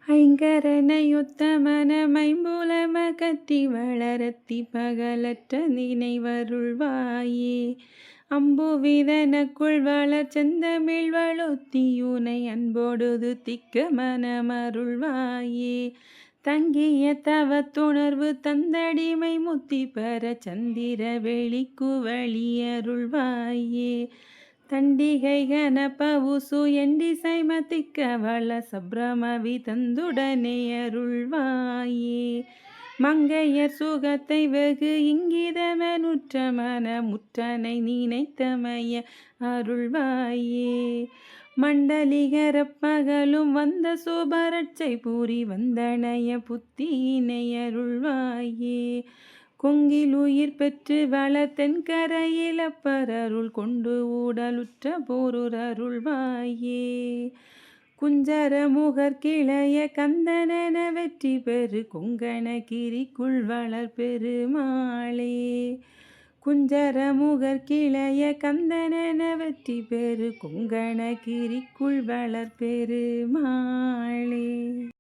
ஐங்கரனையொத்தமன மைம்புலம கற்றி வளரத்தி பகலற்ற நினைவருள்வாயே. அம்புவிதனக்குள் வளர் செந்தமிழ் வளொத்தியுனை அன்பொடுது திக்க மனமருள்வாயே. தங்கிய தவத்துணர்வு தந்தடிமை முத்தி பெற சந்திர வெளிக்குவழியருள்வாயே. தண்டிகை கனபவுசு எண்டிசை மதிக்க வள சப்ரமவி தந்துடனே அருள்வாயே. மங்கையர் சுகத்தை வெகு இங்கிதமெனுற்ற மன முற்றனை நினைத்தமைய அருள்வாயே. மண்டலிகரப்பகலும் வந்த சுபரட்சை பூரி வந்தனைய புத்தியினை அருள்வாயே. கொங்கிலுயிர் பெற்று வளர் தென்கரையில் அப்பரருள் கொண்டு ஊடலுற்ற போருரருள்வாயே. குஞ்சர முகர் கிளைய கந்தனென வெற்றி பெறு கொங்கணகிரிக்குள் வளர் பெருமாளே. குஞ்சர முகர் கிளைய கந்தனென வெற்றி பெறு கொங்கணகிரிக்குள் வளர் பெருமாளே.